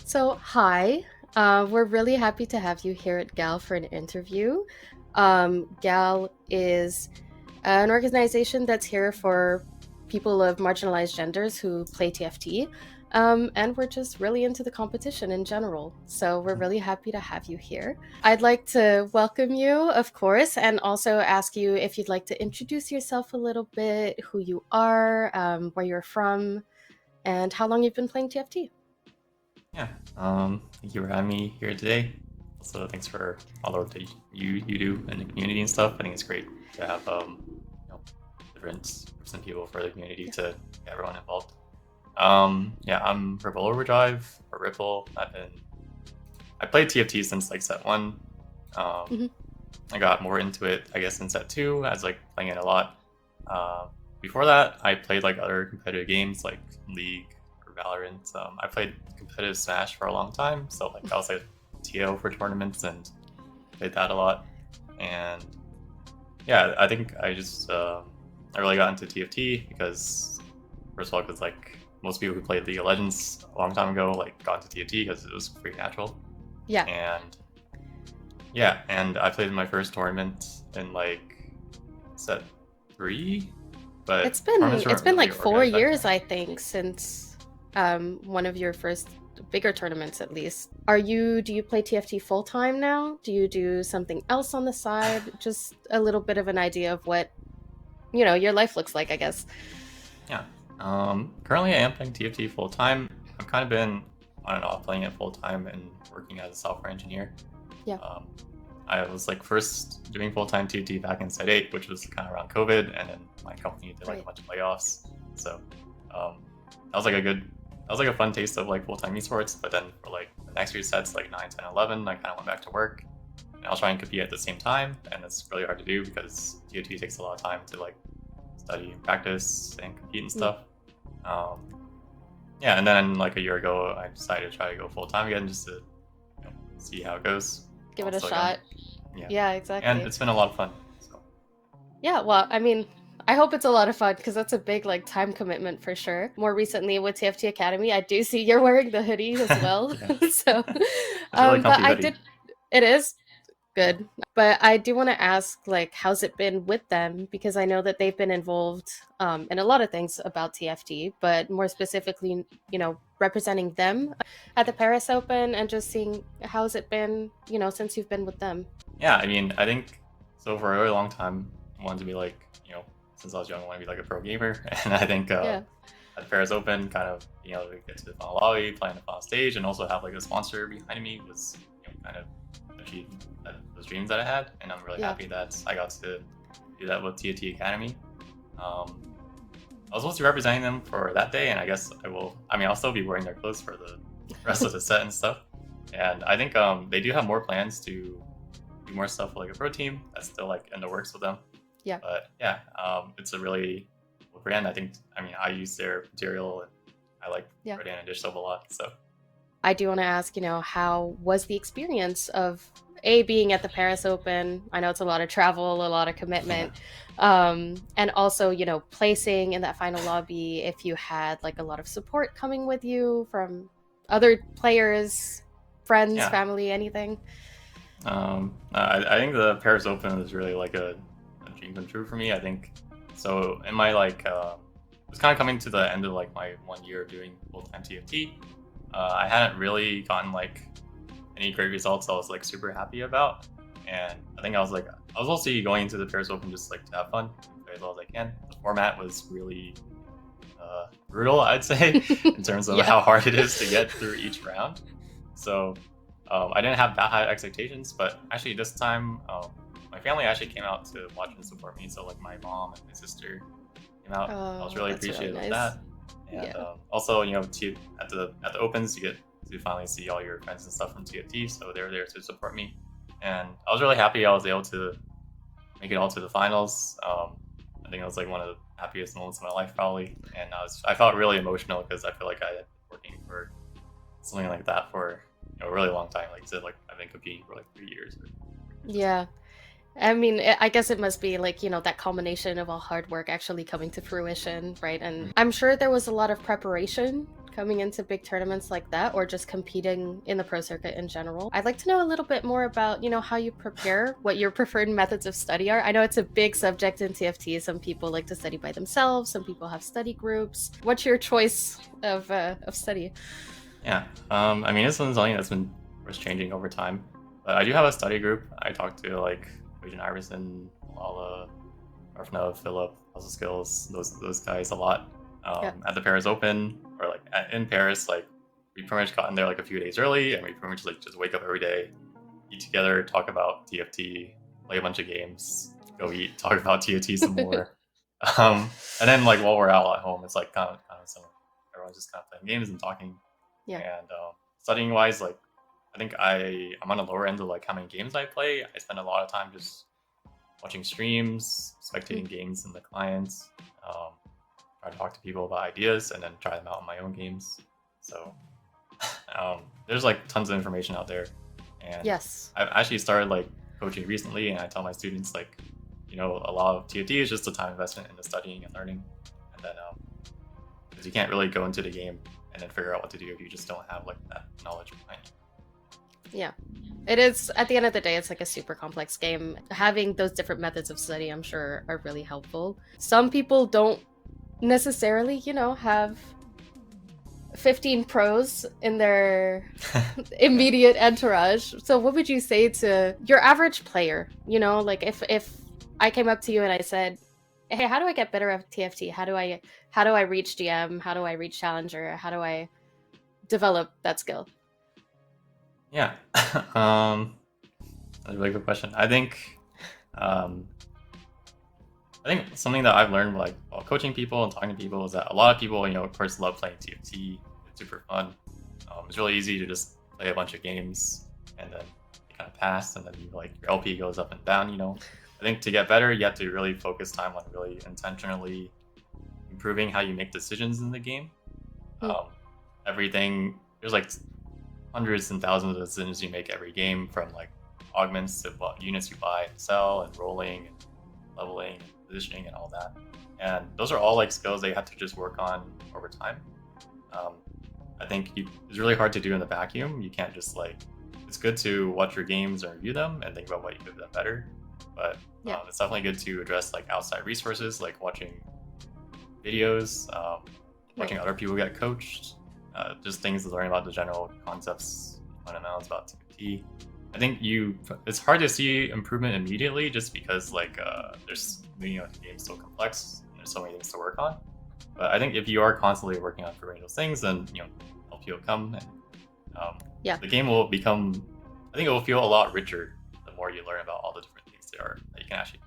So, hi. We're really happy to have you here at GAL for an interview. GAL is an organization that's here for people of marginalized genders who play TFT. And we're just really into the competition in general. So, we're really happy to have you here. I'd like to welcome you, of course, and also ask you if you'd like to introduce yourself a little bit, who you are, where you're from, and how long you've been playing TFT. Yeah. Thank you for having me here today. Also, thanks for all the work that you do in the community and stuff. I think it's great to have different groups and people for the community Yeah. to get everyone involved. Yeah, I'm RippleOverdrive or Ripple. I played TFT since like set one. Um, Mhm. I got more into it, I guess, in set two. I was like playing it a lot. Uh, Before that, I played like other competitive games like League or Valorant. I played competitive Smash for a long time, so like I was like TO for tournaments and played that a lot. And yeah, I think I really got into TFT because first of all, because like most people who played League of Legends a long time ago like got into TFT because it was pretty natural. Yeah. And yeah, and I played in my first tournament in like set three, but It's been tournaments it's weren't been really like four organized back years, then. I think, since one of your first bigger tournaments at least. Do you play TFT full time now? Do you do something else on the side? Just a little bit of an idea of what, your life looks like, I guess. Yeah. Currently I am playing TFT full time. I've kind of been on and off playing it full time and working as a software engineer. Yeah. Um, I was like first doing full time TFT back in Set 8, which was kind of around COVID, and then my company did like a Right. bunch of layoffs. So um, that was like a fun taste of like full time esports. But then for like the next few sets, like 9, 10, 11, I kind of went back to work. And I was trying to compete at the same time, and it's really hard to do because TFT takes a lot of time to like study and practice and compete and Mm. stuff. Um, yeah, and then like a year ago, I decided to try to go full time again just to see how it goes Give while it I'm a still young. shot. Yeah, Yeah, and exactly. it's been a lot of fun. So Yeah, well, I mean, I hope it's a lot of fun because that's a big like time commitment for sure. More recently with TFT Academy, I do see you're wearing the hoodie as well. yeah, So, it's a really but comfy I hoodie. did. It is. Good. But I do want to ask, like, how's it been with them? Because I know that they've been involved in a lot of things about TFT, but more specifically, representing them at the Paris Open and just seeing how's it been, since you've been with them. Yeah, I mean, I think so for a really long time, I wanted to be like since I was young, I wanted to be like a pro gamer, and I think Yeah. at the Paris Open, kind of being able to get to the final lobby, play on the final stage, and also have like a sponsor behind me was kind of achieving those dreams that I had, and I'm really Yeah. happy that I got to do that with TFT Academy. Um, I was mostly representing them for that day, and I guess I will. I mean, I'll still be wearing their clothes for the rest of the set and stuff. And I think they do have more plans to do more stuff with like a pro team. That's still like in the works with them. Yeah. But yeah, it's a really cool brand. I mean, I use their material, and I like Yeah. Redan and Dish Soap a lot. So I do want to ask, how was the experience of being at the Paris Open? I know it's a lot of travel, a lot of yeah, commitment, and also placing in that final lobby. If you had like a lot of support coming with you from other players, friends, yeah. family, anything. I think the Paris Open is really like a dream come true for me. I think so. In my like, it was kind of coming to the end of like my 1 year of doing full time TFT. I hadn't really gotten like any great results I was like super happy about, and I think I was also going into the Paris Open just like to have fun, play as well as I can. The format was really brutal, I'd say, in terms of Yeah. how hard it is to get through each round. So I didn't have that high expectations, but actually this time, my family actually came out to watch and support me. So like my mom and my sister came out. I was Oh, really that's really appreciative of nice. that. And Yeah. also, at the opens, you get to finally see all your friends and stuff from TFT. So they were there to support me, and I was really happy I was able to make it all to the finals. I think it was like one of the happiest moments of my life, probably. And I felt really emotional because I feel like I had been working for something like that for a really long time. Like I said, like I've been competing for like 3 years or just Yeah. I mean, I guess it must be like, that culmination of all hard work actually coming to fruition, right? And I'm sure there was a lot of preparation coming into big tournaments like that, or just competing in the pro circuit in general. I'd like to know a little bit more about, how you prepare, what your preferred methods of study are. I know it's a big subject in TFT. Some people like to study by themselves, some people have study groups. What's your choice of study? Yeah. I mean, this one's something that's been was changing over time. But I do have a study group. I talk to like Agent Iverson, Lala, Arfna, Philip, Puzzle Skills, those guys a lot. Yeah. At the Paris Open or like in Paris, like we pretty much got in there like a few days early, and we pretty much like just wake up every day, eat together, talk about TFT, play a bunch of games, go eat, talk about TFT some more. And then like while we're out at home, it's like kind of similar. Everyone's just kind of playing games and talking. Yeah. And studying wise, like I think I'm on the lower end of like how many games I play. I spend a lot of time just watching streams, spectating games and the clients, try to talk to people about ideas, and then try them out in my own games. So there's like tons of information out there, and Yes. I've actually started like coaching recently, and I tell my students like, a lot of TFT is just a time investment into studying and learning, and then because you can't really go into the game and then figure out what to do if you just don't have like that knowledge behind you. Yeah. It is, at the end of the day, it's like a super complex game. Having those different methods of study, I'm sure, are really helpful. Some people don't necessarily, have 15 pros in their immediate entourage. So what would you say to your average player? Like if I came up to you and I said, "Hey, how do I get better at TFT? How do I reach GM? How do I reach Challenger? How do I develop that skill?" Yeah. That's a really good question. Um, I think something that I've learned like while coaching people and talking to people is that a lot of people, of course, love playing TFT. It's super fun. It's really easy to just play a bunch of games and then you kind of pass, and then like your LP goes up and down. I think to get better, you have to really focus time on really intentionally improving how you make decisions in the game. Um, Everything there's like hundreds and thousands of decisions you make every game, from like augments to what units you buy and sell, and rolling and leveling and positioning and all that. And those are all like skills that you have to just work on over time. Um, I think it's really hard to do in the vacuum. You can't just like, it's good to watch your games and review them and think about what you could have done better. But it's definitely good to address like outside resources, like watching videos, watching other people get coached, just things to learn about the general concepts, fundamentals about TFT. I think it's hard to see improvement immediately just because like there's the game's so complex and there's so many things to work on. But I think if you are constantly working on improving those things, then help will come, and the game will become. I think it will feel a lot richer the more you learn about all the different things that you can actually.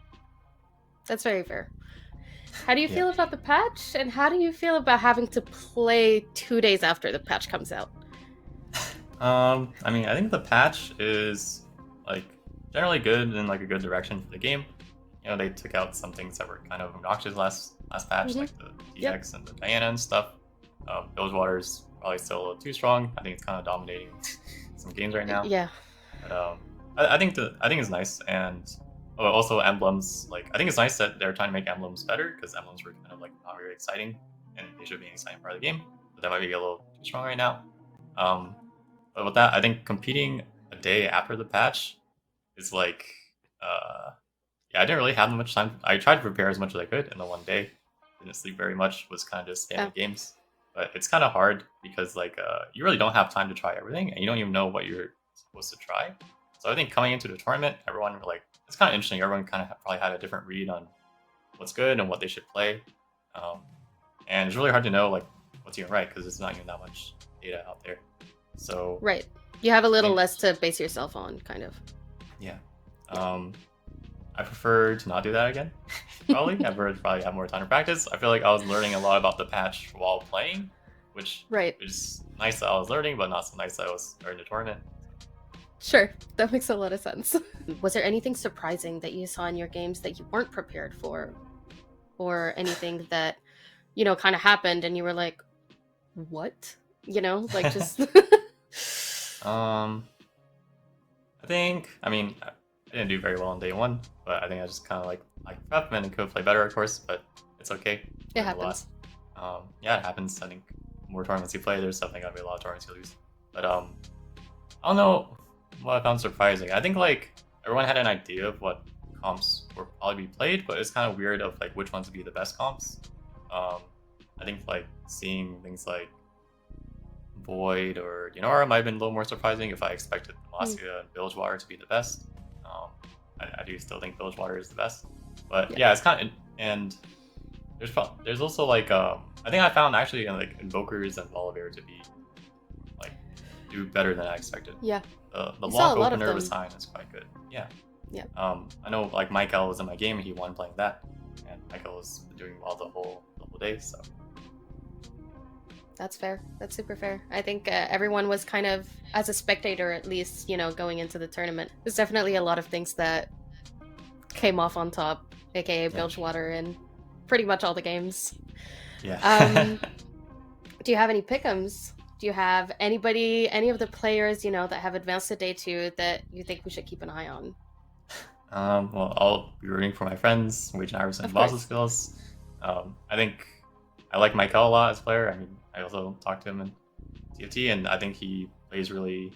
That's very fair. How do you feel about the patch, and how do you feel about having to play 2 days after the patch comes out? I mean, I think the patch is like generally good in like a good direction for the game. They took out some things that were kind of obnoxious last patch, like the DX and the Diana and stuff. Bilgewater's probably still a little too strong. I think it's kind of dominating some games right now. Yeah. But I think it's nice, and also emblems. Like I think it's nice that they're trying to make emblems better, because emblems were kind of like not very exciting, and they should be an exciting part of the game. But that might be a little too strong right now. But with that, I think competing a day after the patch is like, yeah, I didn't really have much time. I tried to prepare as much as I could in the one day. Didn't sleep very much. Was kind of just spamming games. But it's kind of hard because like you really don't have time to try everything, and you don't even know what you're supposed to try. So I think coming into the tournament, everyone like it's kind of interesting. Everyone kind of probably had a different read on what's good and what they should play, and it's really hard to know like what's even right because there's not even that much data out there. So right, you have a little less to base yourself on, kind of. Yeah. I prefer to not do that again. Probably. I prefer to probably have more time to practice. I feel like I was learning a lot about the patch while playing, which is nice that I was learning, but not so nice that I was in the tournament. Sure, that makes a lot of sense. Was there anything surprising that you saw in your games that you weren't prepared for? Or anything that, kind of happened and you were like, what? Like just... I mean, didn't do very well on day one, but I think I just kind of like prep and could play better, of course, but it's okay. It happens. Yeah, it happens. I think more tournaments you play, there's definitely gonna be a lot of tournaments you lose. But I don't know what I found surprising. I think like everyone had an idea of what comps would probably be played, but it's kind of weird of like which ones would be the best comps. I think like seeing things like Void or Dinora might have been a little more surprising if I expected Demacia and Bilgewater to be the best. I do still think Bilgewater is the best, but yeah, it's kind of and there's also like I think I found actually like Invokers and Volibear to be like do better than I expected. Yeah. The lock opener with Sign is quite good. Yeah. Yeah. I know like Michael was in my game and he won playing that, and Michael was doing well the whole day. So that's fair. That's super fair. I think everyone was kind of, as a spectator at least, going into the tournament. There's definitely a lot of things that came off on top, aka Bilgewater, in pretty much all the games. Yeah. Do you have any pick'ems? Do you have any of the players, that have advanced to day 2 that you think we should keep an eye on? Well, I'll be rooting for my friends, Wage and Iverson, Boss skills. I think I like Michael a lot as a player. I mean, I also talked to him in TFT, and I think he plays really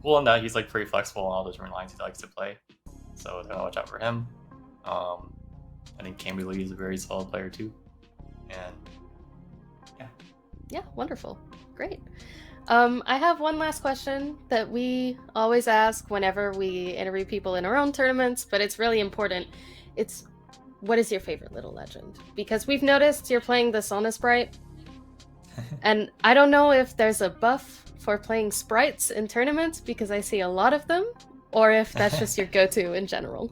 cool in that he's like pretty flexible on all the different lines he likes to play. So I'm gonna watch out for him. I think Camby is a very solid player too. And yeah, wonderful. Great. I have one last question that we always ask whenever we interview people in our own tournaments, but it's really important. It's, what is your favorite little legend? Because we've noticed you're playing the Sauna Sprite, and I don't know if there's a buff for playing sprites in tournaments because I see a lot of them, or if that's just your go-to in general.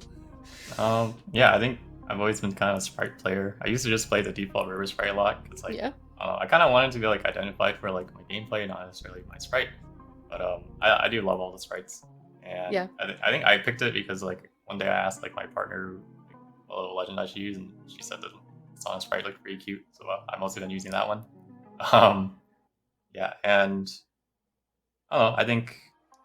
Yeah, I think I've always been kind of a sprite player. I used to just play the default river sprite a lot. It's like I kind of wanted to be like identified for like my gameplay, not necessarily my sprite. But I do love all the sprites, and I think I picked it because like one day I asked like my partner what little legend I should use, and she said that Sauna Sprite looked pretty cute, so I've mostly been using that one. Yeah, and I don't know. I think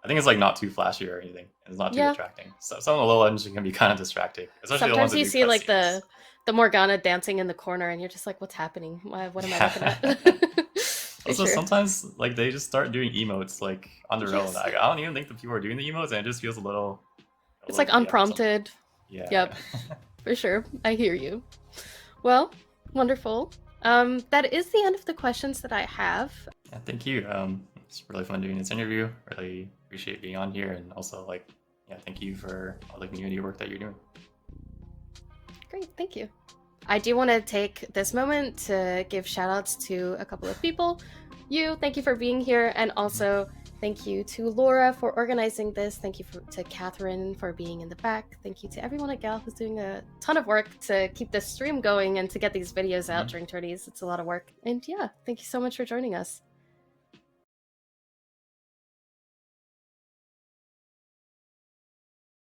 it's like not too flashy or anything, and it's not too attracting. So some of the little legends can be kind of distracting, especially sometimes the ones that you do see like scenes. the Morgana dancing in the corner, and you're just like, "What's happening? What am I looking at?" Also, sometimes like they just start doing emotes like on their own. I don't even think the people are doing the emotes, and it just feels a little. It's like unprompted. Yeah. Yep. For sure. I hear you. Well, wonderful. That is the end of the questions that I have. Yeah, thank you. It's really fun doing this interview. Really appreciate being on here, and also thank you for all the community work that you're doing. Great, thank you. I do want to take this moment to give shout outs to a couple of people. Thank you for being here, and also thank you to Laura for organizing this. Thank you to Kathryn for being in the back. Thank you to everyone at Gal who's doing a ton of work to keep this stream going and to get these videos out during tourneys. It's a lot of work. And yeah, thank you so much for joining us.